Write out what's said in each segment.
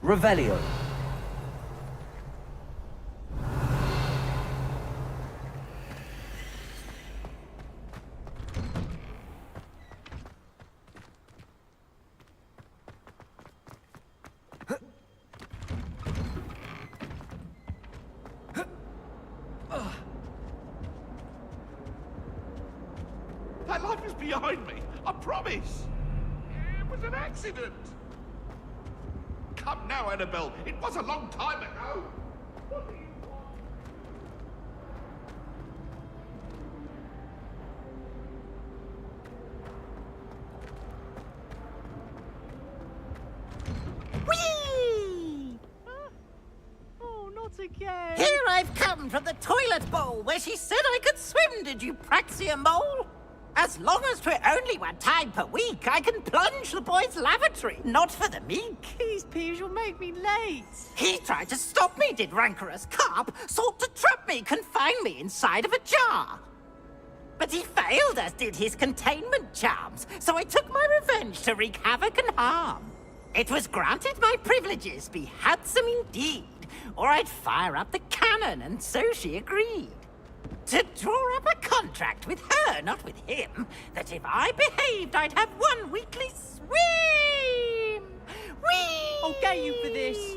Revelio. That light was behind me, I promise. It was an accident. Come now, Annabelle. It was a long time ago. What do you want? Whee! Oh, not again. Here I've come from the toilet bowl where she said I could swim, did you praxia mole? As long as 'twere only one time per week, I can plunge the boy's lavatory, not for the meek. These peeves will make me late. He tried to stop me, did rancorous carp, sought to trap me, confine me inside of a jar. But he failed, as did his containment charms, so I took my revenge to wreak havoc and harm. It was granted my privileges be handsome indeed, or I'd fire up the cannon, and so she agreed. To draw up a contract with her, not with him, that if I behaved, I'd have one weekly swim! Whee! I'll get you for this.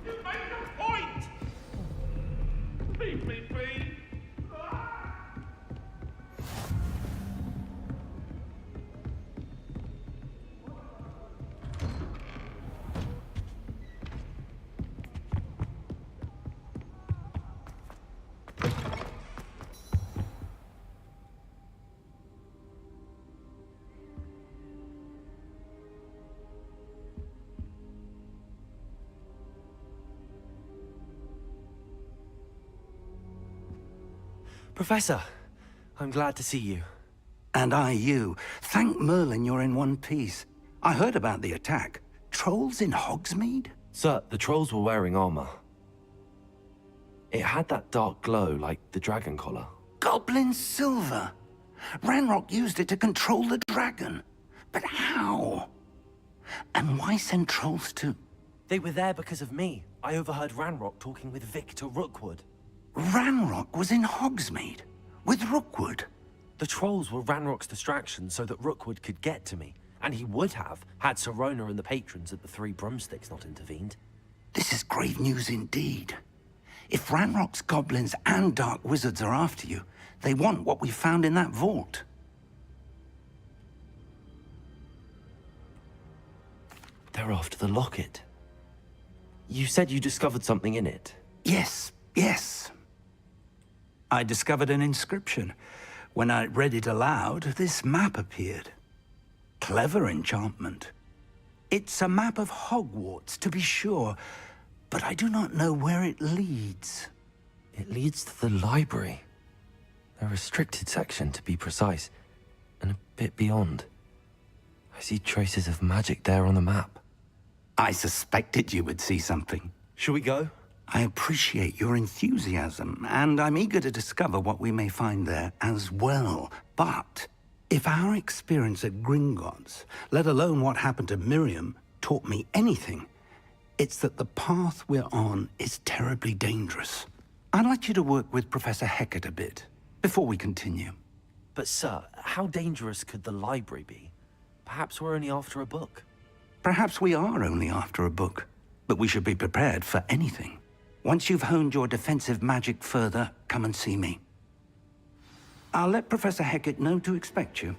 You made a point! Leave me be. Professor, I'm glad to see you. And I you. Thank Merlin you're in one piece. I heard about the attack. Trolls in Hogsmeade? Sir, the trolls were wearing armor. It had that dark glow like the dragon collar. Goblin silver. Ranrock used it to control the dragon. But how? And why send trolls to... They were there because of me. I overheard Ranrock talking with Victor Rookwood. Ranrock was in Hogsmeade? With Rookwood? The trolls were Ranrock's distraction so that Rookwood could get to me. And he would have, had Sirona and the patrons at the Three Broomsticks not intervened. This is grave news indeed. If Ranrock's goblins and dark wizards are after you, they want what we found in that vault. They're after the locket. You said you discovered something in it. Yes, yes. I discovered an inscription. When I read it aloud, this map appeared. Clever enchantment. It's a map of Hogwarts, to be sure, but I do not know where it leads. It leads to the library. A restricted section, to be precise, and a bit beyond. I see traces of magic there on the map. I suspected you would see something. Shall we go? I appreciate your enthusiasm, and I'm eager to discover what we may find there as well. But if our experience at Gringotts, let alone what happened to Miriam, taught me anything, it's that the path we're on is terribly dangerous. I'd like you to work with Professor Hecat a bit, before we continue. But sir, how dangerous could the library be? Perhaps we're only after a book. Perhaps we are only after a book, but we should be prepared for anything. Once you've honed your defensive magic further, come and see me. I'll let Professor Hecat know to expect you.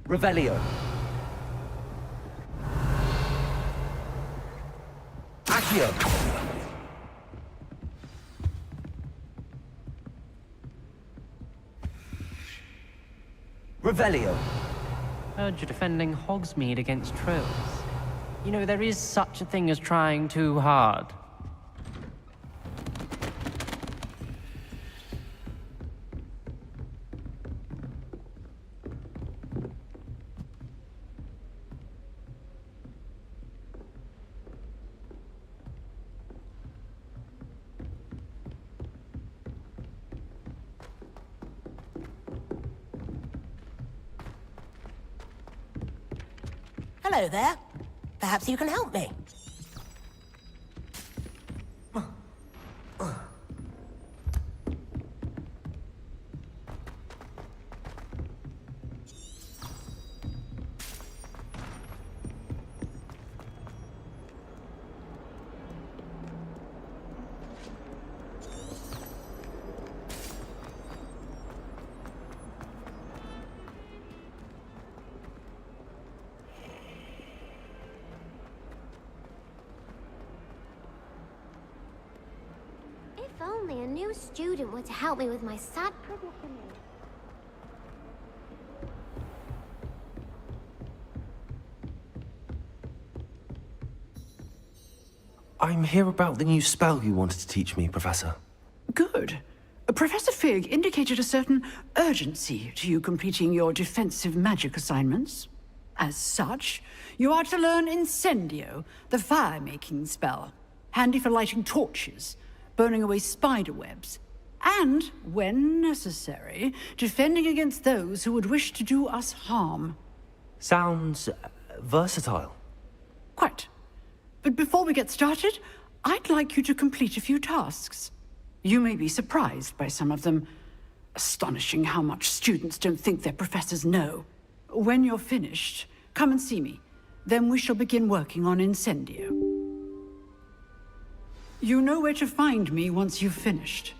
Revelio. Accio. Revelio. Heard you're defending Hogsmeade against trolls. You know, there is such a thing as trying too hard. Hello there. Perhaps you can help me. If only a new student were to help me with my sad predicament. I'm here about the new spell you wanted to teach me, Professor. Good. Professor Fig indicated a certain urgency to you completing your defensive magic assignments. As such, you are to learn Incendio, the fire-making spell, handy for lighting torches, burning away spider webs, and, when necessary, defending against those who would wish to do us harm. Sounds versatile. Quite. But before we get started, I'd like you to complete a few tasks. You may be surprised by some of them. Astonishing how much students don't think their professors know. When you're finished, come and see me. Then we shall begin working on Incendio. You know where to find me once you've finished.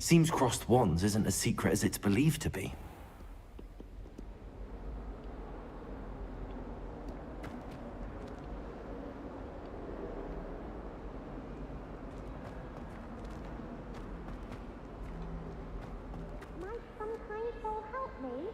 Seems Crossed Wands isn't as secret as it's believed to be. Might some kind soul help me?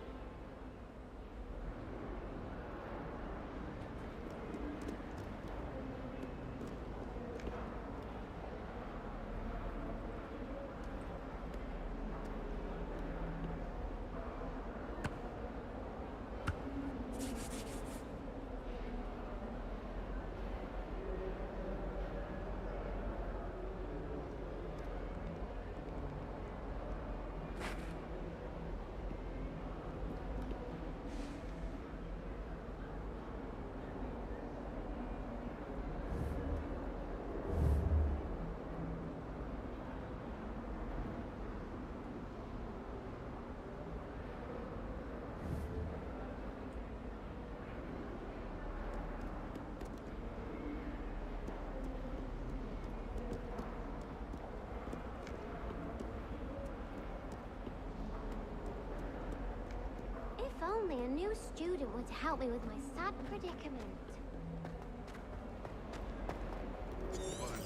If only a new student were to help me with my sad predicament.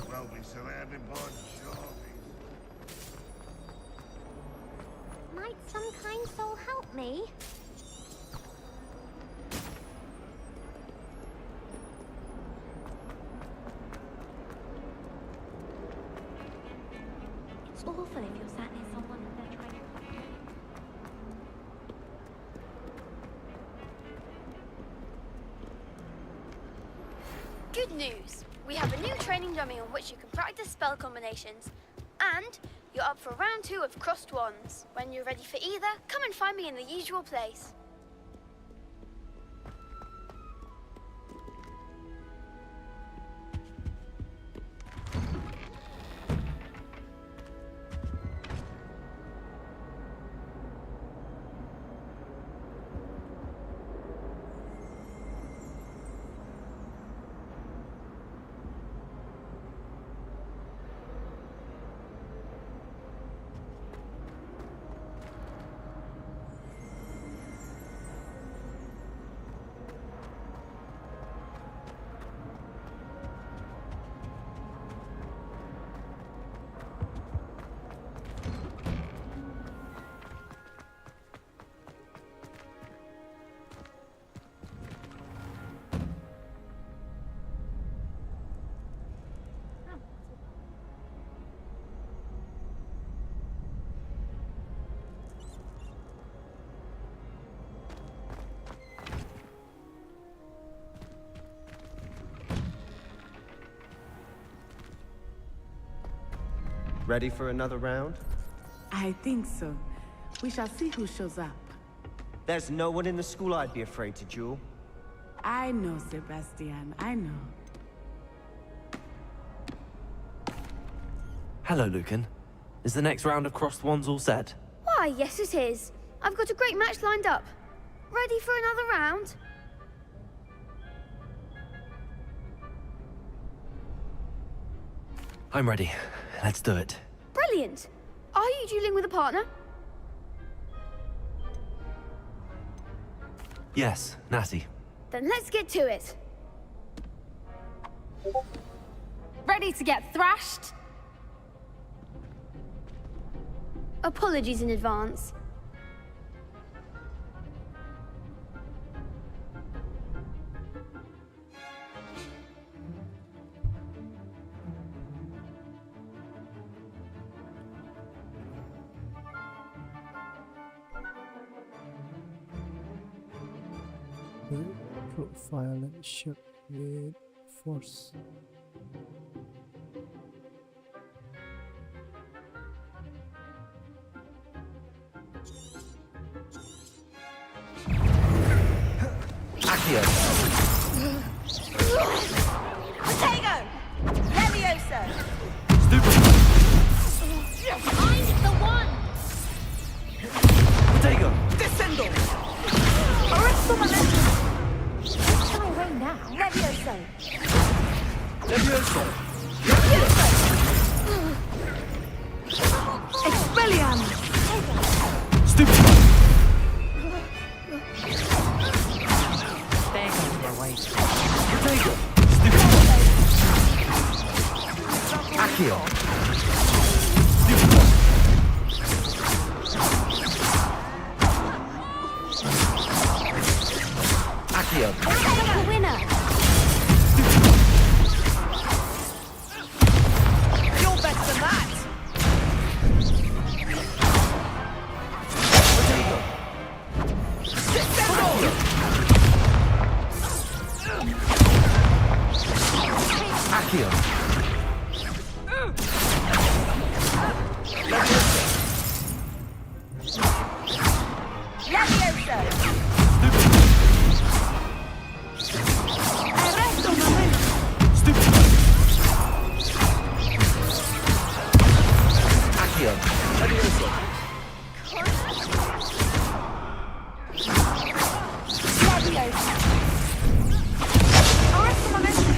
Well, be surrounded by zombies. Might some kind soul help me? It's awful if you're sat near someone and they're trying to... Good news! We have a new training dummy on which you can practice spell combinations. And you're up for round 2 of Crossed Wands. When you're ready for either, come and find me in the usual place. Ready for another round? I think so. We shall see who shows up. There's no one in the school I'd be afraid to duel. I know, Sebastian. I know. Hello, Lucan. Is the next round of Crossed Wands all set? Why, yes it is. I've got a great match lined up. Ready for another round? I'm ready. Let's do it. Brilliant! Are you dueling with a partner? Yes, Natty. Then let's get to it. Ready to get thrashed? Apologies in advance. Profile and ship with force. Accio! Protego! Levioso! Stupid! I'm the one! Protego! Descendo! Arresto momentum! What's my way now? Levioso! Levioso! Expelliarmus! Accio. The winner. You're better than that. Accio. Levioso. Arresto momento. Accio. Levioso. Arresto momento.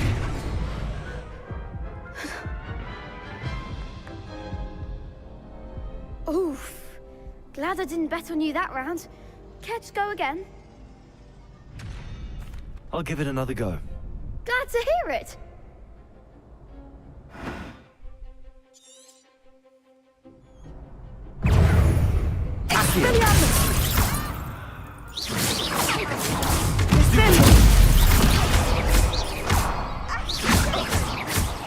Oof. Glad I didn't bet on you that round. Care to go again? I'll give it another go. Glad to hear it.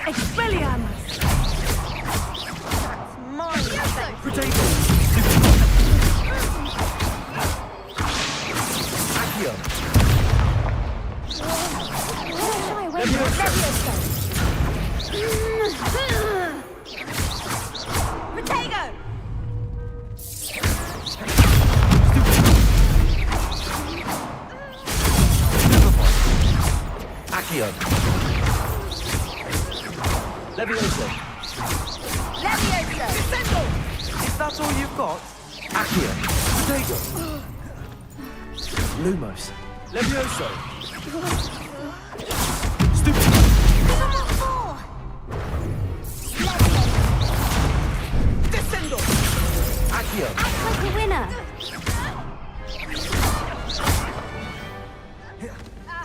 Expelliarmus. Mine. Protego. Accio. Protego. Accio. Levioso. Levioso. Descendo. Is that all you've got? Accio. Protego. Lumos. Levioso. Descendo. Accio. Like the winner.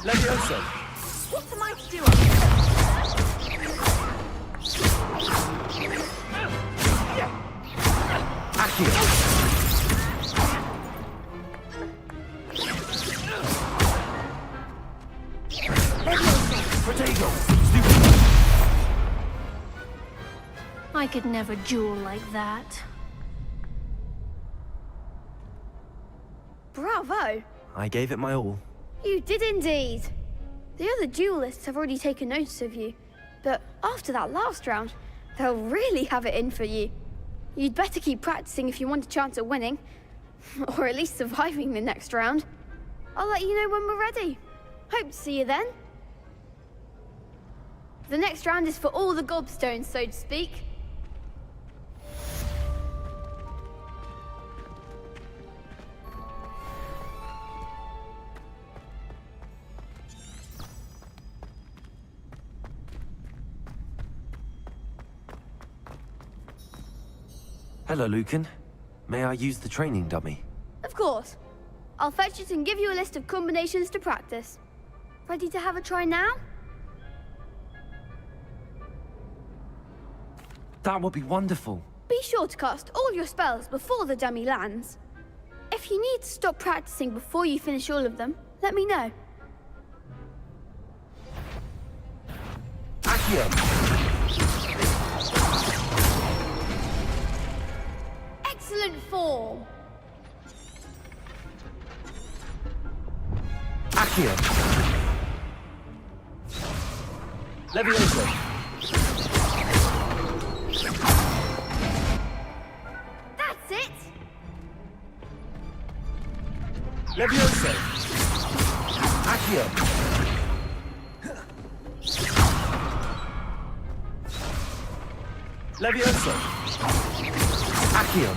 Levioso. What am I to do up here? Accio. Protego. I could never duel like that. Bravo! I gave it my all. You did indeed. The other duelists have already taken notice of you, but after that last round, they'll really have it in for you. You'd better keep practicing if you want a chance at winning, or at least surviving the next round. I'll let you know when we're ready. Hope to see you then. The next round is for all the gobstones, so to speak. Hello, Lucan. May I use the training dummy? Of course. I'll fetch it and give you a list of combinations to practice. Ready to have a try now? That would be wonderful. Be sure to cast all your spells before the dummy lands. If you need to stop practicing before you finish all of them, let me know. Accio. Excellent form. Accio. Levioso. That's it. Levioso. Accio. Levioso. Accio.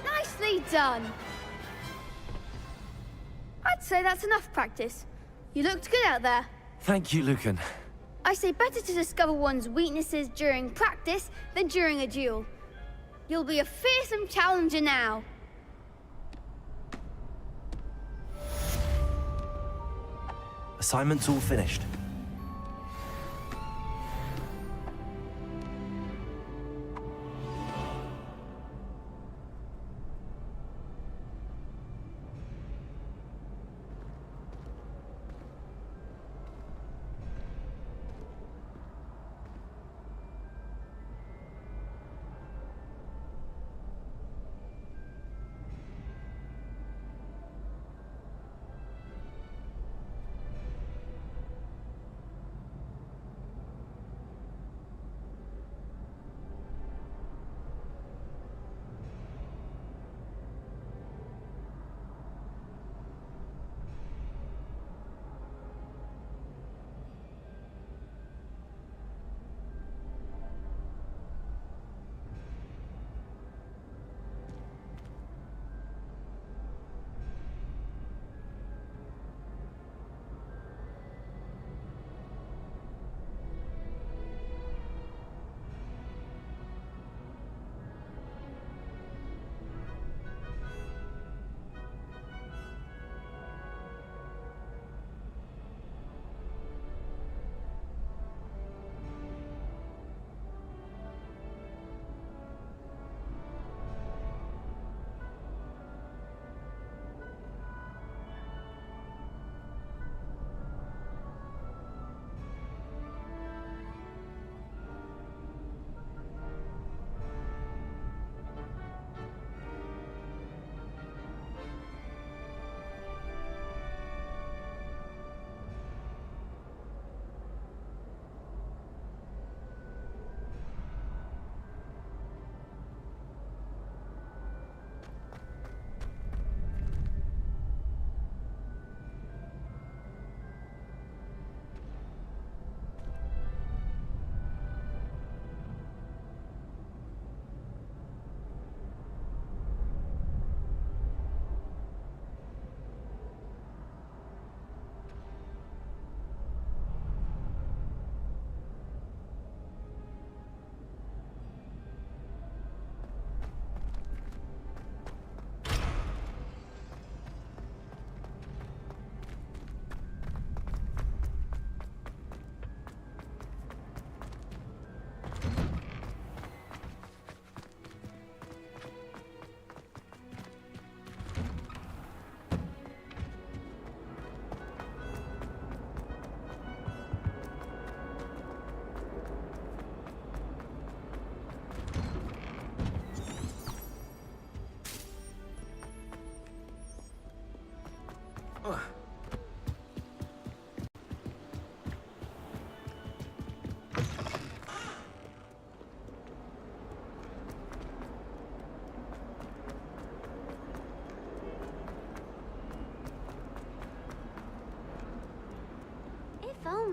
Nicely done. I'd say that's enough practice. You looked good out there. Thank you, Lucan. I say better to discover one's weaknesses during practice than during a duel. You'll be a fearsome challenger now. Assignment's all finished.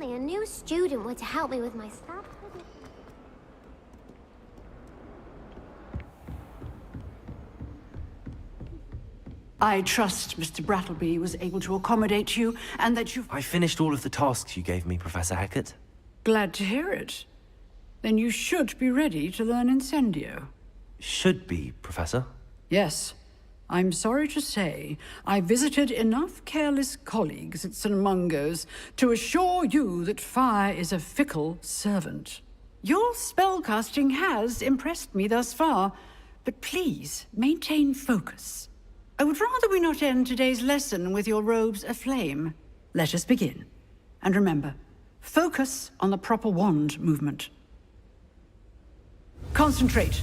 only a new student were to help me with my stat. I trust Mr. Brattleby was able to accommodate you, and that you've... I finished all of the tasks you gave me, Professor Hecat. Glad to hear it. Then you should be ready to learn Incendio. Should be, Professor. Yes. I'm sorry to say, I visited enough careless colleagues at St. Mungo's to assure you that fire is a fickle servant. Your spellcasting has impressed me thus far, but please maintain focus. I would rather we not end today's lesson with your robes aflame. Let us begin. And remember, focus on the proper wand movement. Concentrate,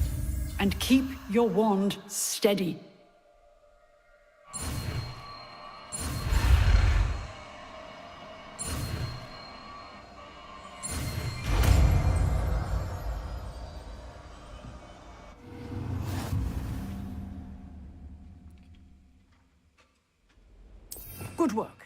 and keep your wand steady. Good work.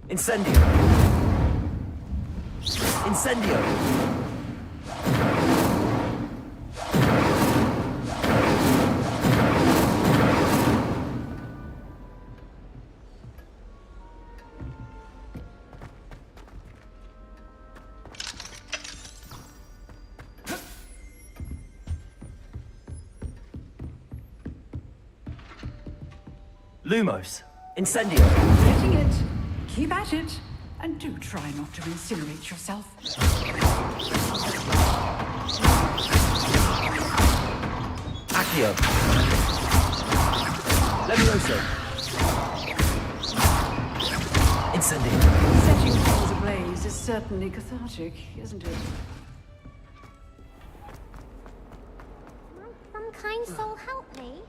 Incendio! Incendio! Lumos! Incendio! Getting it. Keep at it. And do try not to incinerate yourself. Accio! Levioso! Incendio! Setting things ablaze is certainly cathartic, isn't it? Might some kind soul help me?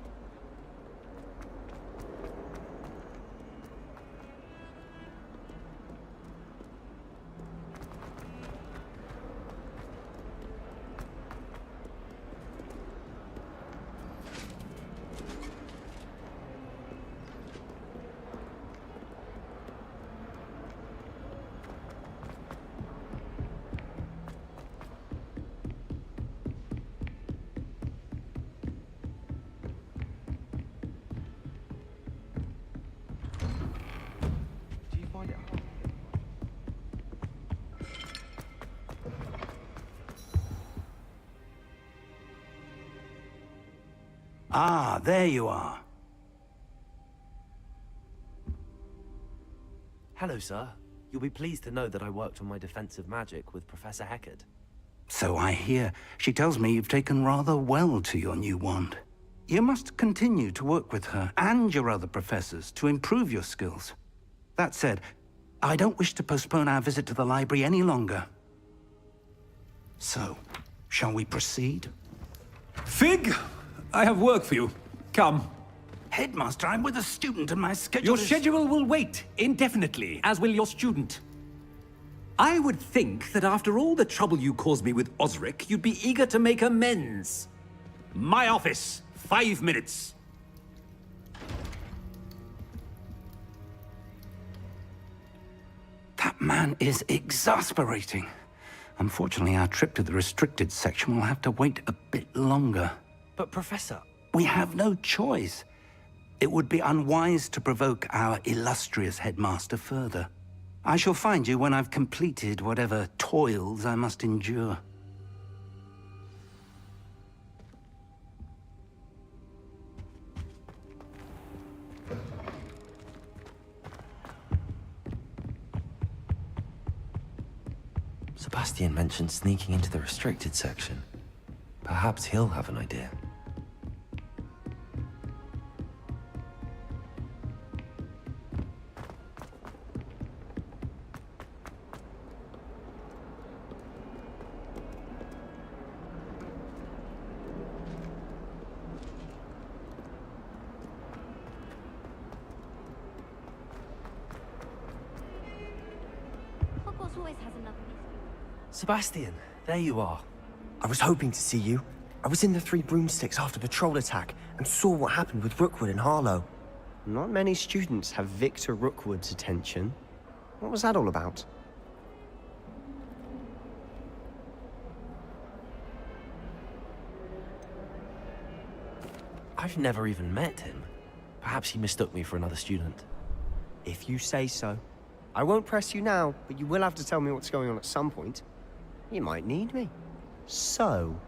Ah, there you are. Hello, sir. You'll be pleased to know that I worked on my defensive magic with Professor Hecat. So I hear. She tells me you've taken rather well to your new wand. You must continue to work with her and your other professors to improve your skills. That said, I don't wish to postpone our visit to the library any longer. So, shall we proceed? Fig! I have work for you. Come. Headmaster, I'm with a student and my schedule Your is... schedule will wait indefinitely, as will your student. I would think that after all the trouble you caused me with Osric, you'd be eager to make amends. My office, 5 minutes. That man is exasperating. Unfortunately, our trip to the restricted section will have to wait a bit longer. But, Professor... We have no choice. It would be unwise to provoke our illustrious headmaster further. I shall find you when I've completed whatever toils I must endure. Sebastian mentioned sneaking into the restricted section. Perhaps he'll have an idea. Hogwarts always has another mystery. Sebastian, there you are. I was hoping to see you. I was in the Three Broomsticks after the troll attack and saw what happened with Rookwood and Harlow. Not many students have Victor Rookwood's attention. What was that all about? I've never even met him. Perhaps he mistook me for another student. If you say so. I won't press you now, but you will have to tell me what's going on at some point. You might need me. So,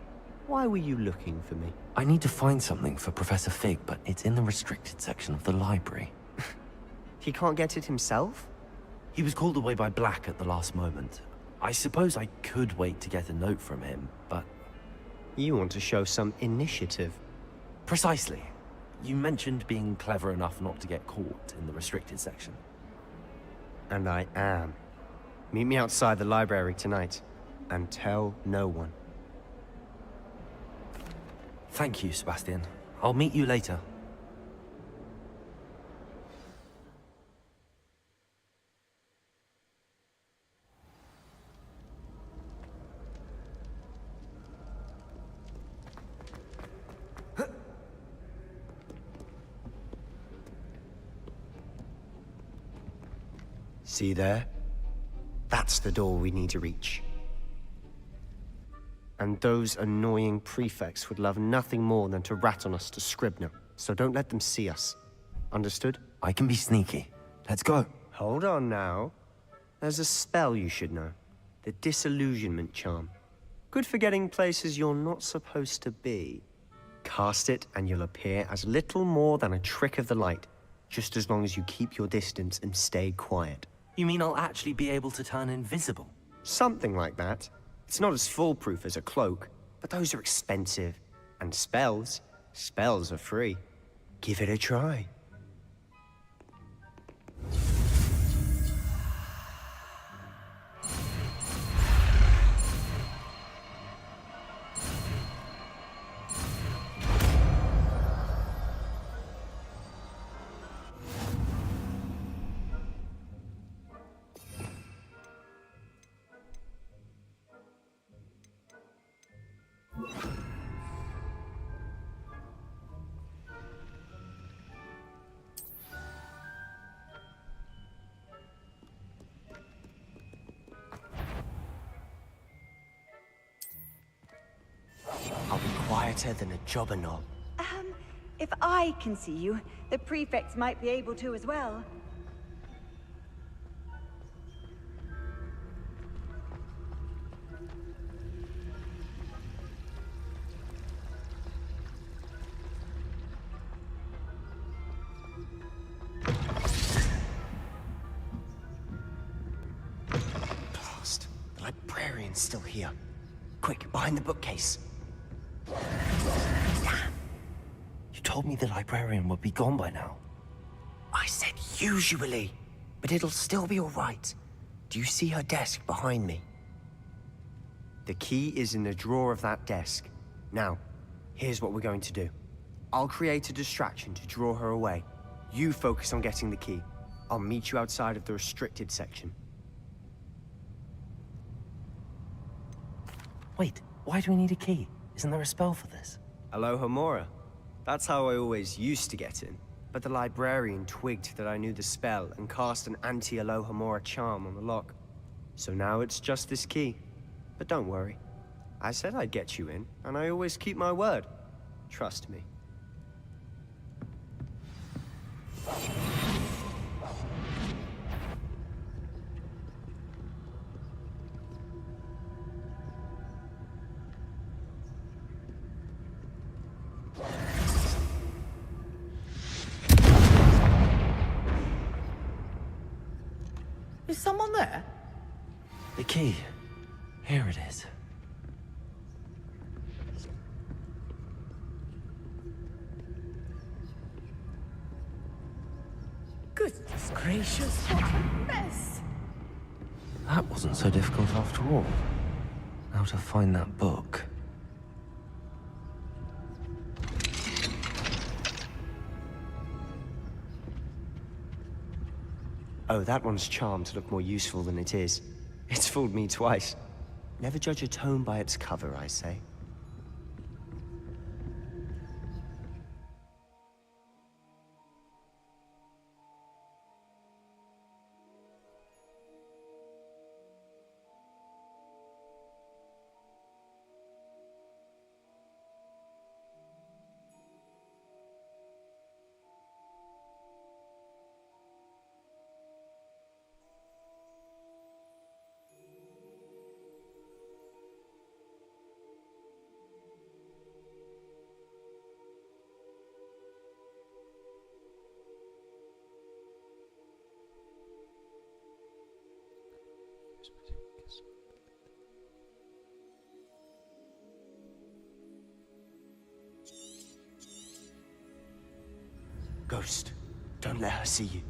why were you looking for me? I need to find something for Professor Fig, but it's in the restricted section of the library. He can't get it himself? He was called away by Black at the last moment. I suppose I could wait to get a note from him, but... You want to show some initiative. Precisely. You mentioned being clever enough not to get caught in the restricted section. And I am. Meet me outside the library tonight, and tell no one. Thank you, Sebastian. I'll meet you later. See there? That's the door we need to reach. And those annoying prefects would love nothing more than to rat on us to Scribner, so don't let them see us. Understood? I can be sneaky. Let's go. Hold on now. There's a spell you should know. The Disillusionment Charm. Good for getting places you're not supposed to be. Cast it and you'll appear as little more than a trick of the light, just as long as you keep your distance and stay quiet. You mean I'll actually be able to turn invisible? Something like that. It's not as foolproof as a cloak, but those are expensive. And spells are free. Give it a try. I'll be quieter than a jobberknoll. If I can see you, the prefects might be able to as well. Blast. The librarian's still here. Quick, behind the bookcase. You told me the librarian would be gone by now. I said usually, but it'll still be all right. Do you see her desk behind me? The key is in the drawer of that desk. Now, here's what we're going to do. I'll create a distraction to draw her away. You focus on getting the key. I'll meet you outside of the restricted section. Wait, why do we need a key? Isn't there a spell for this? Alohomora. That's how I always used to get in. But the librarian twigged that I knew the spell and cast an anti-Alohomora charm on the lock. So now it's just this key. But don't worry. I said I'd get you in, and I always keep my word. Trust me. Is someone there? The key. Here it is. Goodness gracious, what a mess! That wasn't so difficult after all. Now to find that book. Oh, that one's charmed to look more useful than it is. It's fooled me twice. Never judge a tome by its cover, I say. Ghost, don't let her see you.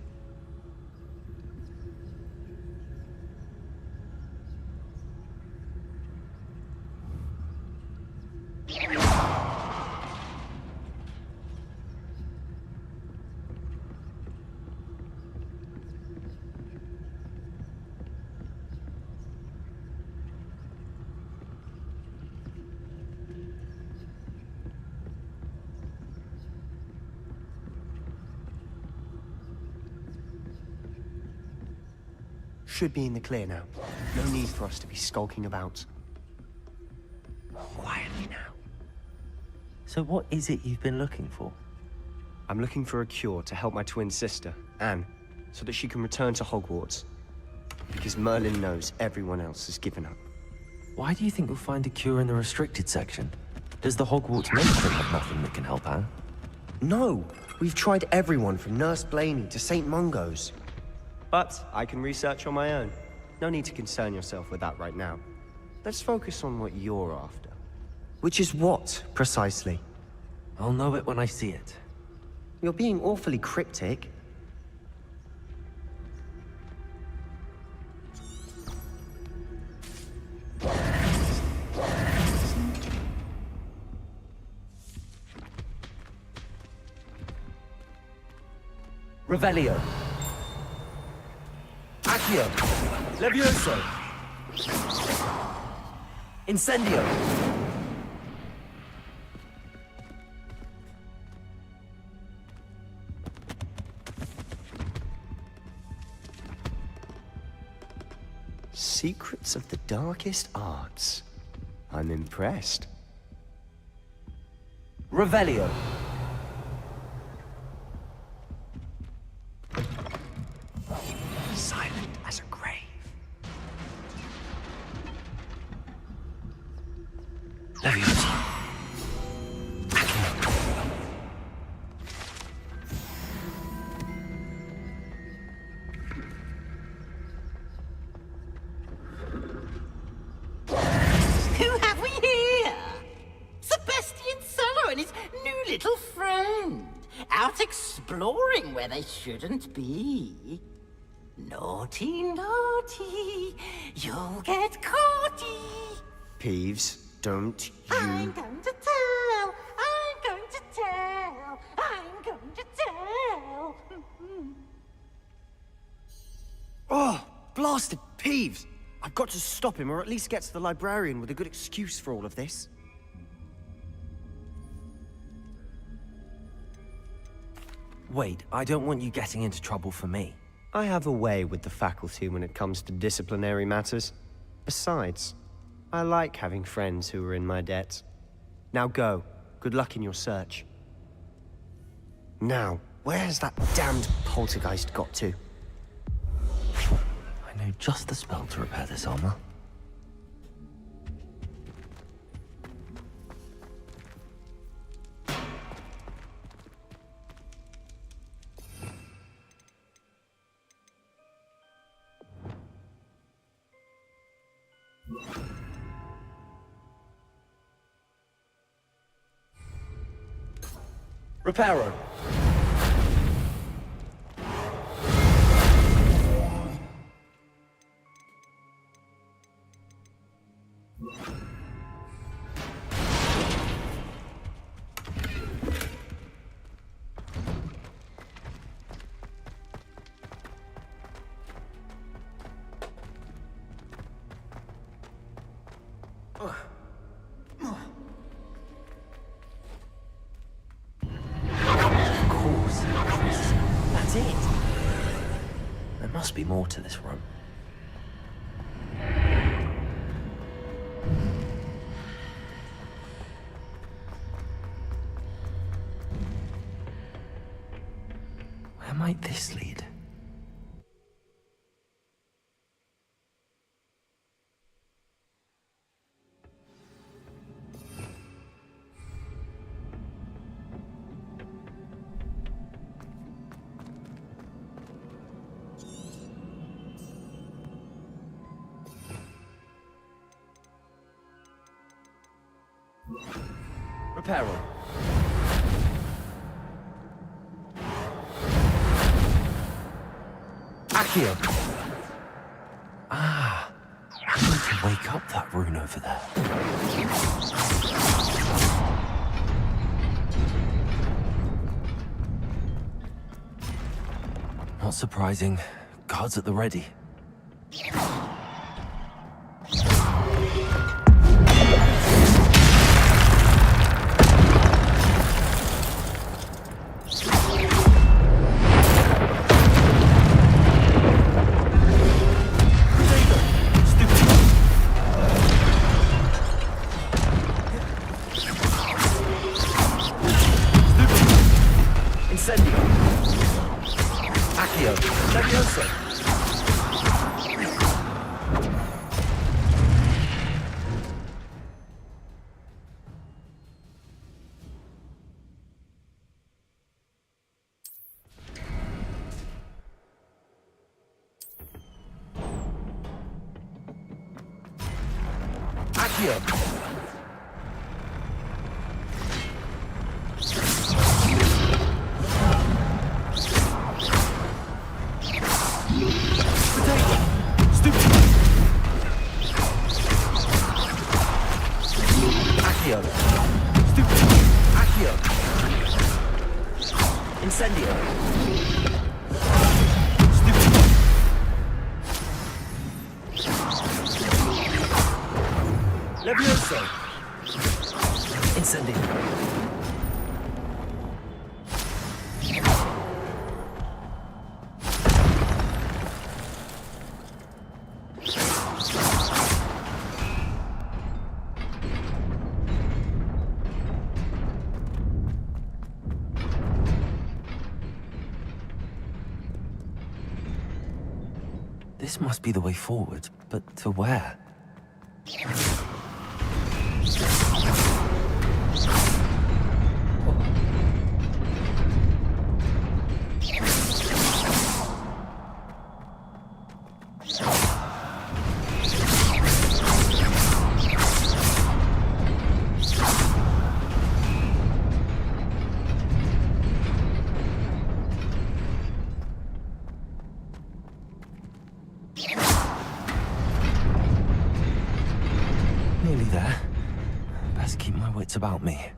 Should be in the clear now. No need for us to be skulking about. Quietly now. So what is it you've been looking for? I'm looking for a cure to help my twin sister, Anne, so that she can return to Hogwarts. Because Merlin knows everyone else has given up. Why do you think you'll find a cure in the restricted section? Does the Hogwarts matron have nothing that can help Anne? No! We've tried everyone from Nurse Blaney to St. Mungo's. But I can research on my own. No need to concern yourself with that right now. Let's focus on what you're after. Which is what, precisely? I'll know it when I see it. You're being awfully cryptic. Revelio. Accio. Levioso. Incendio. Secrets of the darkest arts. I'm impressed. Revelio. Silent as a grave. Leviosa. Who have we here? Sebastian Sallow and his new little friend. Out exploring where they shouldn't be. Naughty, naughty, you'll get caughty. Peeves, don't you... I'm going to tell, I'm going to tell, I'm going to tell. Oh, blasted Peeves! I've got to stop him, or at least get to the librarian with a good excuse for all of this. Wait, I don't want you getting into trouble for me. I have a way with the faculty when it comes to disciplinary matters. Besides, I like having friends who are in my debt. Now go. Good luck in your search. Now, where has that damned poltergeist got to? I know just the spell to repair this armor. Reparo. That's it. There must be more to this room. Where might this lead? Reparo. Accio. Ah, I need to wake up that rune over there. Not surprising. Guards at the ready. Incendio. Accio. Levioso. Accio. Accio. Accio. Incendio. Levioso. Incendio. This must be the way forward, but to where? Nearly there. Best keep my wits about me.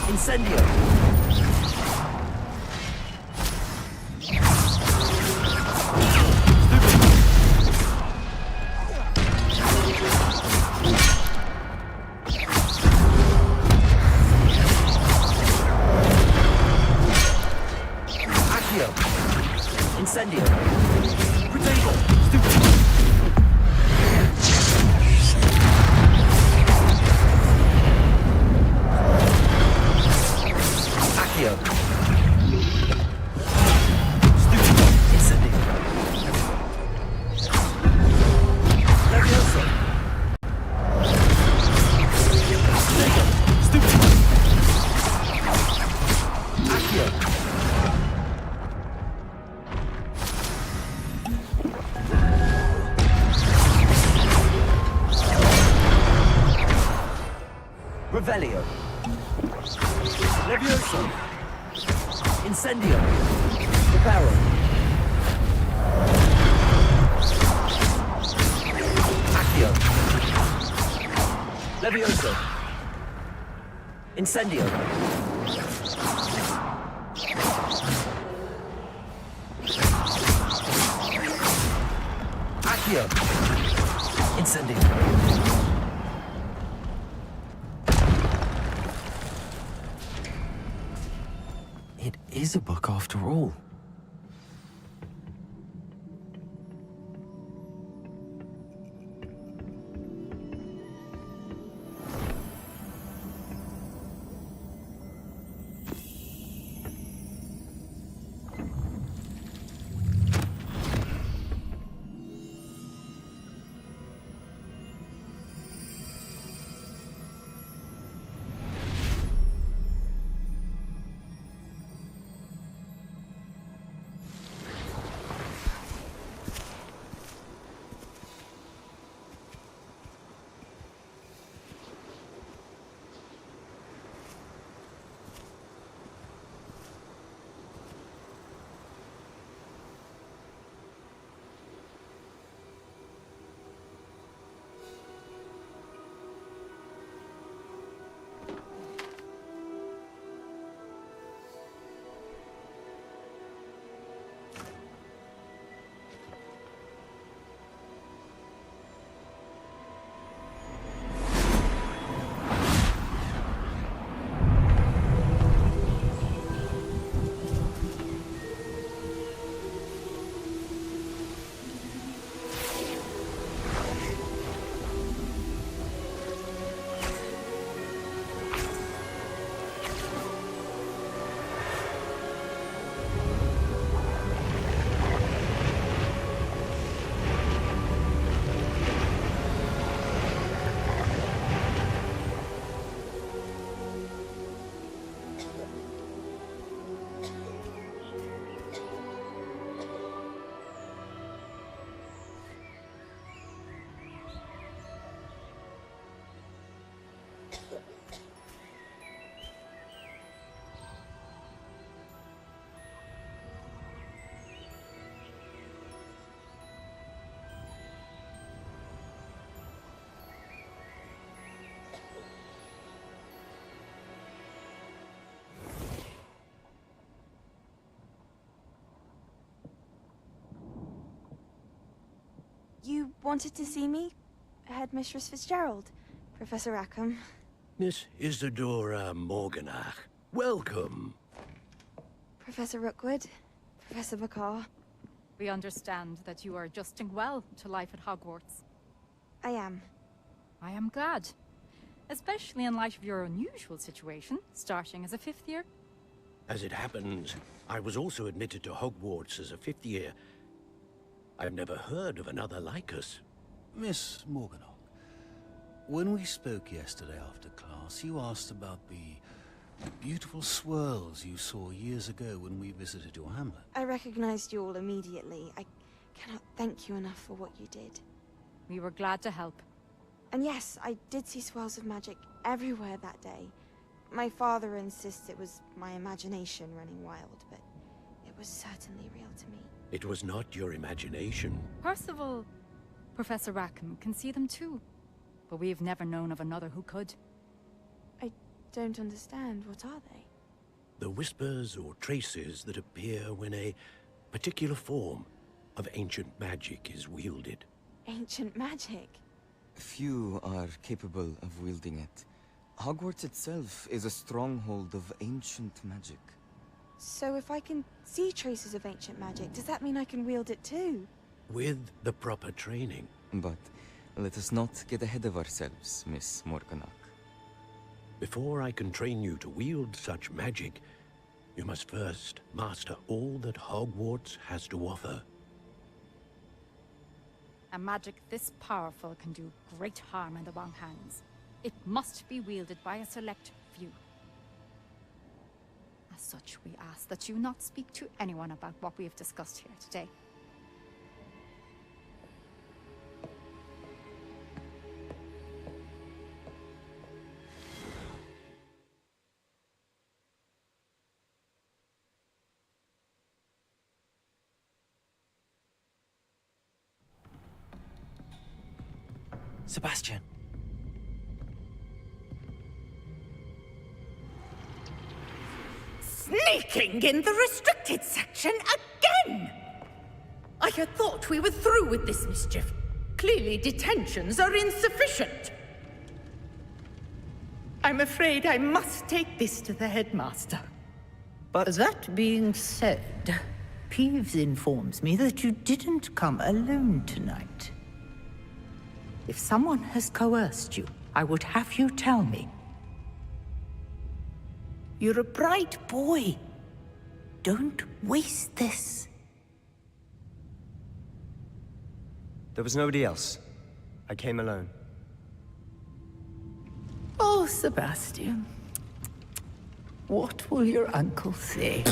Incendio! Incendio! Protego! Revelio. Levioso. Incendio. Reparo. Accio. Levioso. Incendio. Accio. Incendio. It is a book after all. You wanted to see me? Headmistress Fitzgerald, Professor Rackham. Miss Isadora Morganach, welcome. Professor Rookwood, Professor Bakar. We understand that you are adjusting well to life at Hogwarts. I am. I am glad. Especially in light of your unusual situation, starting as a 5th year. As it happens, I was also admitted to Hogwarts as a 5th year. I've never heard of another like us. Miss Morganach, when we spoke yesterday after class, you asked about the beautiful swirls you saw years ago when we visited your hamlet. I recognized you all immediately. I cannot thank you enough for what you did. We were glad to help. And yes, I did see swirls of magic everywhere that day. My father insists it was my imagination running wild, but it was certainly real to me. It was not your imagination. Percival, Professor Rackham can see them too. But we've never known of another who could. I don't understand. What are they? The whispers or traces that appear when a particular form of ancient magic is wielded. Ancient magic? Few are capable of wielding it. Hogwarts itself is a stronghold of ancient magic. So if I can see traces of ancient magic, does that mean I can wield it too? With the proper training. But let us not get ahead of ourselves, Miss Morganach. Before I can train you to wield such magic, you must first master all that Hogwarts has to offer. A magic this powerful can do great harm in the wrong hands. It must be wielded by a select few. As such, we ask that you not speak to anyone about what we have discussed here today. Sebastian. Sneaking in the restricted section again! I had thought we were through with this mischief. Clearly detentions are insufficient. I'm afraid I must take this to the headmaster. But that being said, Peeves informs me that you didn't come alone tonight. If someone has coerced you, I would have you tell me. You're a bright boy. Don't waste this. there was nobody else. I came alone. Oh, Sebastian. What will your uncle say?